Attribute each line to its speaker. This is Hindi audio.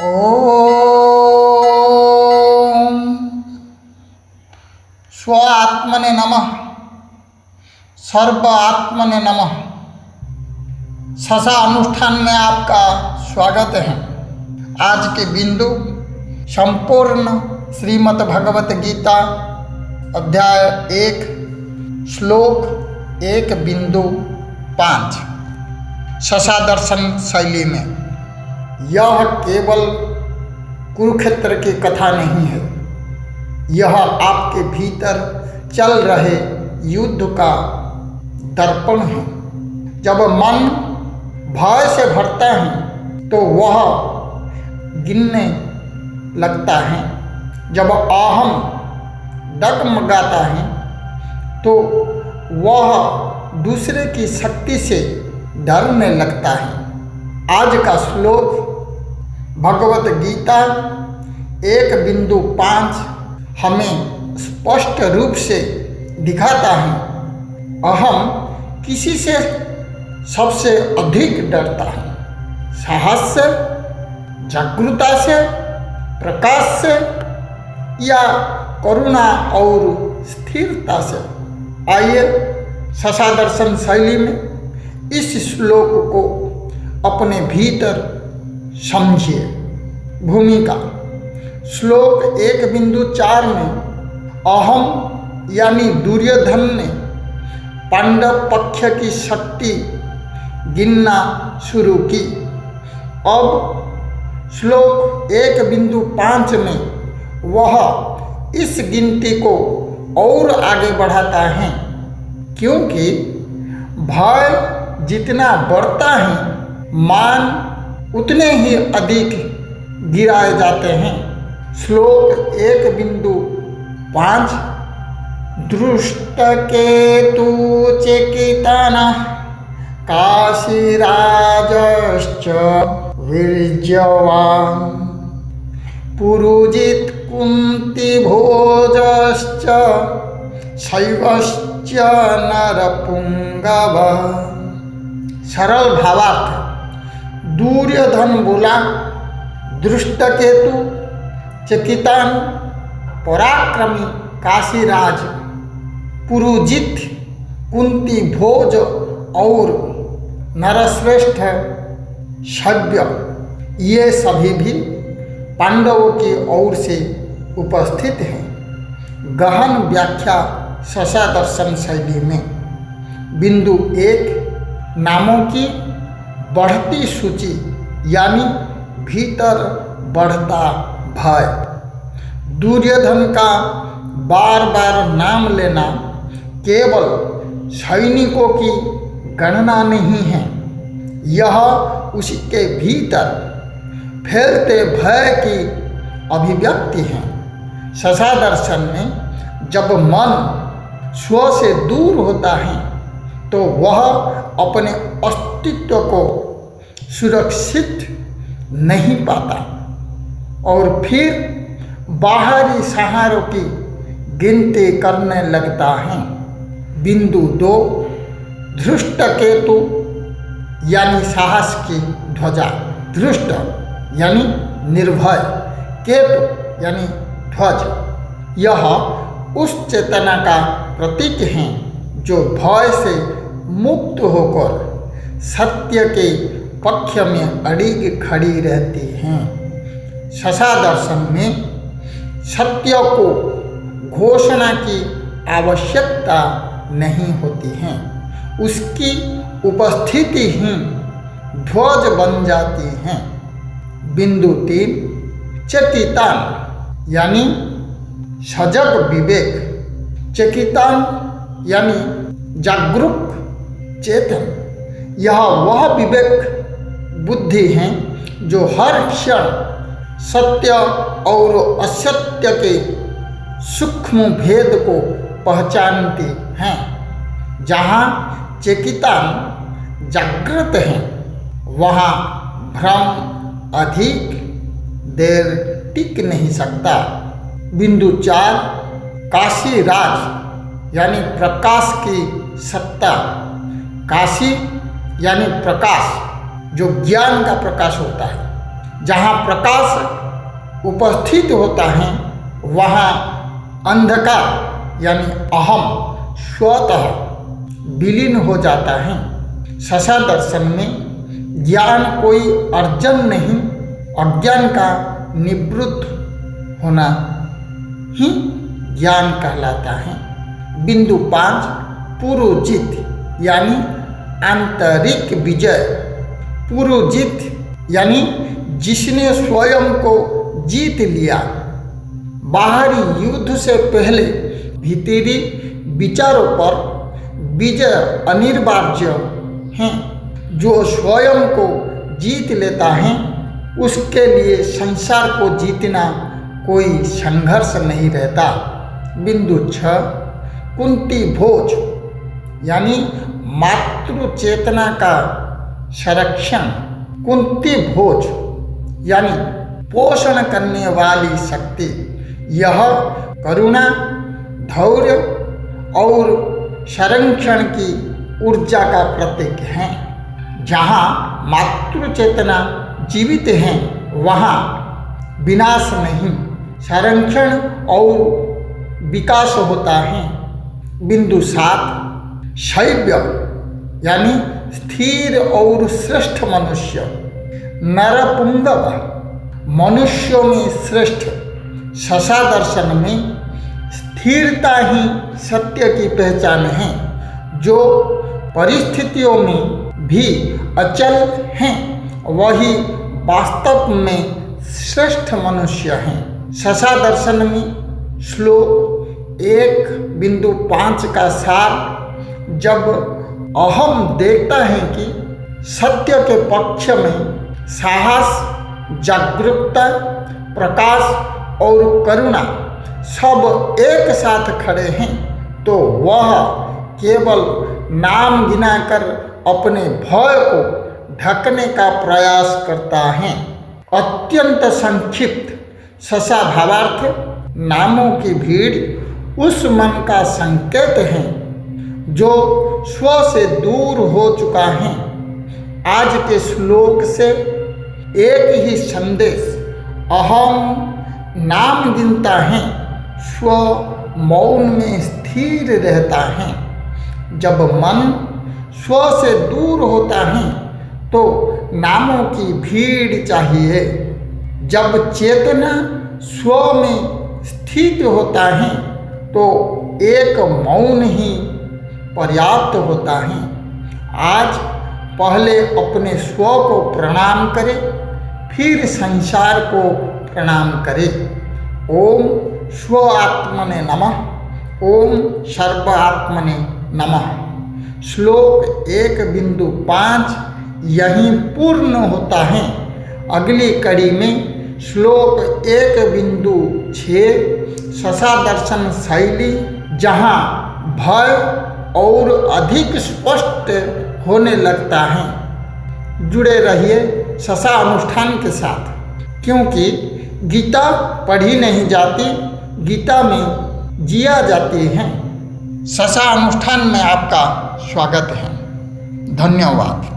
Speaker 1: ओम स्व आत्मने नमः, सर्व आत्मने नमः। ससा अनुष्ठान में आपका स्वागत है। आज के बिंदु संपूर्ण श्रीमद् भगवत गीता अध्याय 1 श्लोक 1.5 ससा दर्शन शैली में। यह केवल कुरुक्षेत्र की कथा नहीं है, यह आपके भीतर चल रहे युद्ध का दर्पण है। जब मन भय से भरता है तो वह गिनने लगता है, जब अहम डगमगाता है तो वह दूसरे की शक्ति से डरने लगता है। आज का श्लोक भगवत गीता 1.5 हमें स्पष्ट रूप से दिखाता है। अहम किसी से सबसे अधिक डरता है, साहस से, जागरूकता से, प्रकाश से या करुणा और स्थिरता से। आइए ससा दर्शन शैली में इस श्लोक को अपने भीतर समझिए। भूमिका। श्लोक 1.4 में अहम यानी दुर्योधन ने पांडव पक्ष की शक्ति गिनना शुरू की। अब श्लोक 1.5 में वह इस गिनती को और आगे बढ़ाता है, क्योंकि भय जितना बढ़ता है मान उतने ही अधिक गिराए जाते हैं। श्लोक 1.5 दृष्टकेतु चेकितानः काशीराजश्च वीर्यवान् पुरुजित् कुन्तीभोजश्च शैवश्च नरपुंगवः। सरल भावार्थ। दुर्योधन बोला, दृष्टकेतु, चेकितान, पराक्रमी काशीराज, पुरुजित, कुंती भोज और नरश्रेष्ठ शैव्य, ये सभी भी पांडवों की ओर से उपस्थित हैं। गहन व्याख्या ससा दर्शन शैली में। बिंदु 1 नामों की बढ़ती सूची यानी भीतर बढ़ता भय। दुर्योधन का बार बार नाम लेना केवल सैनिकों की गणना नहीं है, यह उसके भीतर फैलते भय की अभिव्यक्ति है। ससा दर्शन में जब मन स्व से दूर होता है तो वह अपने अस्तित्व को सुरक्षित नहीं पाता और फिर बाहरी सहारों की गिनती करने लगता है। बिंदु 2 धृष्टकेतु यानी साहस की ध्वजा। धृष्ट यानी निर्भय, केतु यानी ध्वज। यह उस चेतना का प्रतीक है जो भय से मुक्त होकर सत्य के पक्ष में अड़िग खड़ी रहती हैं। ससा दर्शन में सत्य को घोषणा की आवश्यकता नहीं होती है, उसकी उपस्थिति ही ध्वज बन जाती है। बिंदु 3 चेकितान यानी सजग विवेक। चेकितान यानी जागरूक चेतन। यह वह विवेक बुद्धि है जो हर क्षण सत्य और असत्य के सूक्ष्म भेद को पहचानती हैं। जहाँ चेकितान जागृत है वहाँ भ्रम अधिक देर टिक नहीं सकता। बिंदु 4 काशीराज यानी प्रकाश की सत्ता। काशी यानी प्रकाश, जो ज्ञान का प्रकाश होता है। जहाँ प्रकाश उपस्थित होता है वहाँ अंधकार यानी अहम स्वतः विलीन हो जाता है। ससा दर्शन में ज्ञान कोई अर्जन नहीं, अज्ञान का निवृत्त होना ही ज्ञान कहलाता है। बिंदु 5 पुरुजित यानी आंतरिक विजय। पुरुजित यानी जिसने स्वयं को जीत लिया। बाहरी युद्ध से पहले भीतरी विचारों पर विजय अनिवार्य है। जो स्वयं को जीत लेता है उसके लिए संसार को जीतना कोई संघर्ष नहीं रहता। बिंदु 6 कुंती भोज यानी मातृ चेतना का संरक्षण। कुंती भोज यानी पोषण करने वाली शक्ति। यह करुणा, धैर्य और संरक्षण की ऊर्जा का प्रतीक है। जहाँ मातृ चेतना जीवित है वहाँ विनाश नहीं, संरक्षण और विकास होता है। बिंदु 7 शैव्य यानी स्थिर और श्रेष्ठ मनुष्य। नरपुंगव मनुष्यों में श्रेष्ठ। ससा दर्शन में स्थिरता ही सत्य की पहचान है। जो परिस्थितियों में भी अचल हैं वही वास्तव में श्रेष्ठ मनुष्य हैं। ससा दर्शन में श्लोक 1 बिंदु 5 का सार। जब अहम देखता है कि सत्य के पक्ष में साहस, जागरूकता, प्रकाश और करुणा सब एक साथ खड़े हैं तो वह केवल नाम गिनाकर अपने भय को ढकने का प्रयास करता है। अत्यंत संक्षिप्त ससा भावार्थ। नामों की भीड़ उस मन का संकेत है जो स्व से दूर हो चुका है। आज के श्लोक से एक ही संदेश। अहम नाम गिनता है, स्व मौन में स्थिर रहता है। जब मन स्व से दूर होता है तो नामों की भीड़ चाहिए। जब चेतना स्व में स्थित होता है तो एक मौन ही पर्याप्त होता है। आज पहले अपने स्व को प्रणाम करें, फिर संसार को प्रणाम करें। ओम स्व आत्मने नमः। ओम सर्व आत्मने नमः। श्लोक 1 बिंदु 5 यहीं पूर्ण होता है। अगली कड़ी में श्लोक 1 बिंदु 6 ससा दर्शन शैली, जहाँ भय और अधिक स्पष्ट होने लगता है। जुड़े रहिए ससा अनुष्ठान के साथ, क्योंकि गीता पढ़ी नहीं जाती, गीता में जिया जाती है। ससा अनुष्ठान में आपका स्वागत है। धन्यवाद।